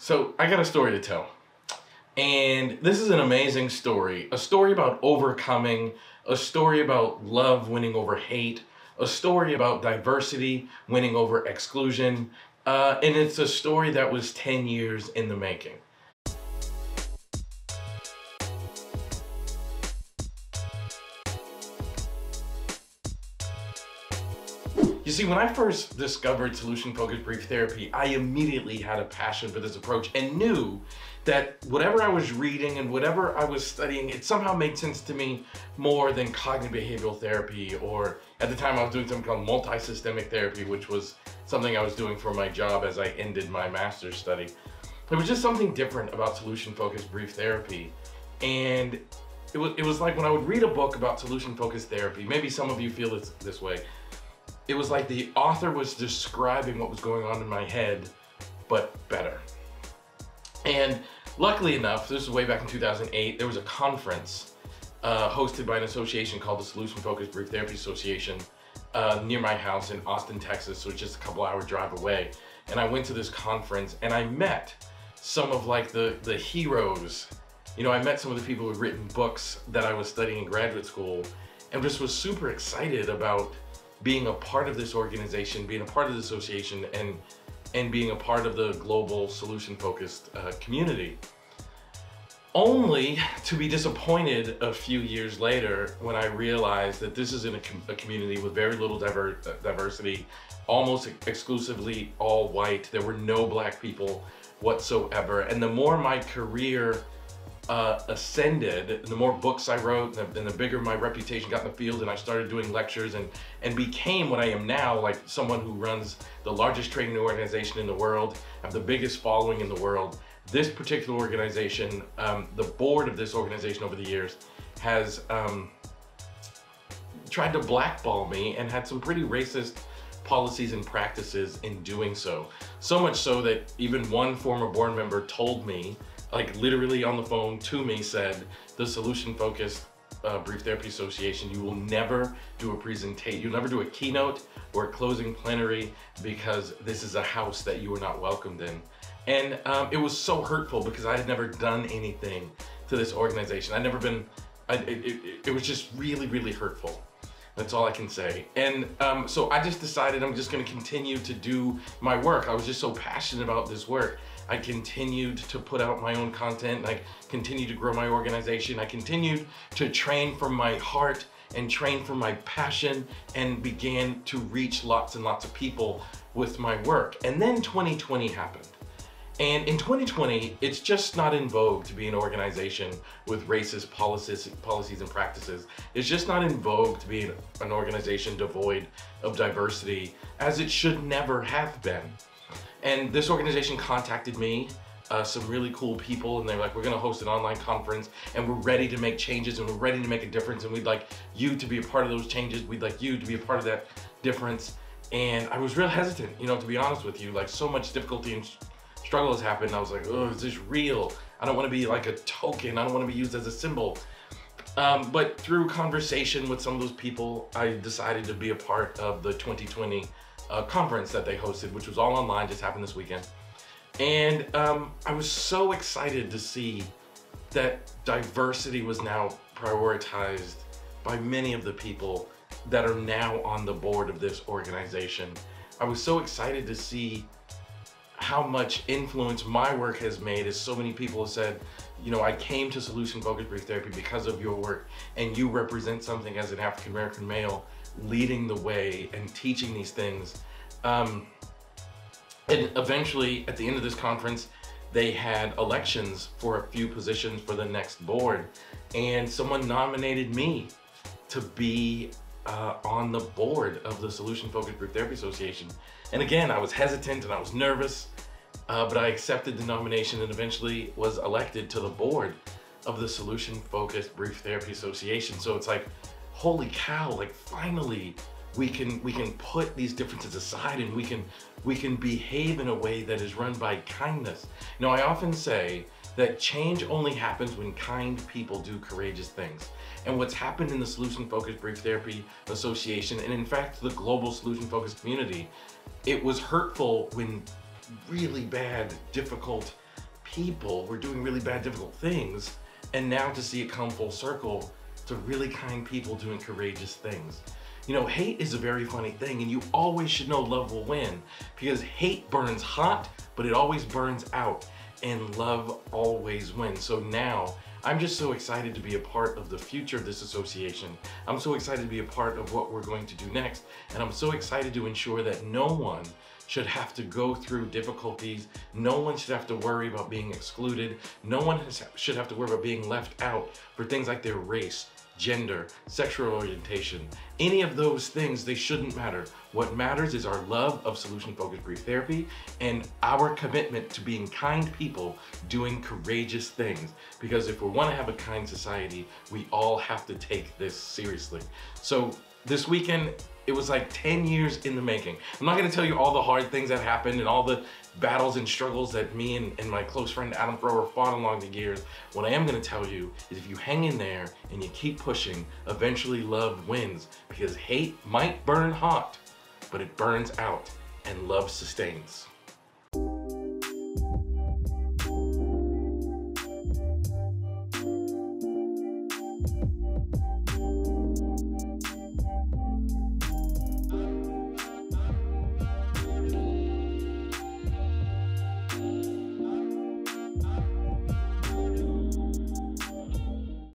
So I got a story to tell. And this is an amazing story. A story about overcoming, a story about love winning over hate, a story about diversity winning over exclusion. And it's a story that was 10 years in the making. You see, when I first discovered solution-focused brief therapy, I immediately had a passion for this approach and knew that whatever I was reading and whatever I was studying, it somehow made sense to me more than cognitive behavioral therapy, or at the time I was doing something called multi-systemic therapy, which was something I was doing for my job as I ended my master's study. There was just something different about solution-focused brief therapy. And it was like when I would read a book about solution-focused therapy, maybe some of you feel this way, it was like the author was describing what was going on in my head, but better. And luckily enough, this was way back in 2008, there was a conference hosted by an association called the Solution-Focused Brief Therapy Association near my house in Austin, Texas, so it's just a couple-hour drive away. And I went to this conference and I met some of like the heroes. You know, I met some of the people who had written books that I was studying in graduate school, and just was super excited about being a part of this organization, being a part of the association, and being a part of the global solution-focused community. Only to be disappointed a few years later when I realized that this is in a community with very little diversity, almost exclusively all white. There were no black people whatsoever. And the more my career ascended, the more books I wrote, and the bigger my reputation got in the field, and I started doing lectures and became what I am now, like someone who runs the largest training organization in the world, have the biggest following in the world. This particular organization, the board of this organization over the years has tried to blackball me and had some pretty racist policies and practices in doing so. So much so that even one former board member told me, like literally on the phone to me, said, the Solution-Focused Brief Therapy Association, you will never do a presentation, you'll never do a keynote or a closing plenary, because this is a house that you are not welcomed in. And it was so hurtful because I had never done anything to this organization. I'd never been, it was just really, really hurtful. That's all I can say. And so I just decided I'm just gonna continue to do my work. I was just so passionate about this work. I continued to put out my own content, and I continued to grow my organization. I continued to train from my heart and train from my passion, and began to reach lots and lots of people with my work. And then 2020 happened. And in 2020, it's just not in vogue to be an organization with racist policies and practices. It's just not in vogue to be an organization devoid of diversity, as it should never have been. And this organization contacted me, some really cool people, and they're like, we're gonna host an online conference, and we're ready to make changes, and we're ready to make a difference, and we'd like you to be a part of those changes. We'd like you to be a part of that difference. And I was real hesitant, you know, to be honest with you. Like, so much difficulty and struggle has happened. I was like, oh, is this real? I don't want to be like a token. I don't want to be used as a symbol. But through conversation with some of those people, I decided to be a part of the 2020 conference that they hosted, which was all online, just happened this weekend. And I was so excited to see that diversity was now prioritized by many of the people that are now on the board of this organization. I was so excited to see how much influence my work has made, as so many people have said, you know, I came to Solution-Focused Brief Therapy because of your work, and you represent something as an African-American male leading the way and teaching these things. And eventually, at the end of this conference, they had elections for a few positions for the next board, and someone nominated me to be on the board of the Solution-Focused Brief Therapy Association. And again, I was hesitant and I was nervous, but I accepted the nomination and eventually was elected to the board of the Solution-Focused Brief Therapy Association. So it's like, holy cow, like finally we can put these differences aside, and we can behave in a way that is run by kindness. You know, I often say that change only happens when kind people do courageous things. And what's happened in the Solution-Focused Brief Therapy Association, and in fact the global solution-focused community, it was hurtful when really bad, difficult people were doing really bad, difficult things, and now to see it come full circle to really kind people doing courageous things. You know, hate is a very funny thing, and you always should know love will win, because hate burns hot, but it always burns out, and love always wins. So now, I'm just so excited to be a part of the future of this association. I'm so excited to be a part of what we're going to do next, and I'm so excited to ensure that no one should have to go through difficulties. No one should have to worry about being excluded. No one should have to worry about being left out for things like their race, gender, sexual orientation. Any of those things, they shouldn't matter. What matters is our love of solution-focused grief therapy and our commitment to being kind people doing courageous things. Because if we want to have a kind society, we all have to take this seriously. So this weekend, it was like 10 years in the making. I'm not gonna tell you all the hard things that happened and all the battles and struggles that me and my close friend Adam Thrower fought along the years. What I am gonna tell you is if you hang in there and you keep pushing, eventually love wins, because hate might burn hot, but it burns out and love sustains.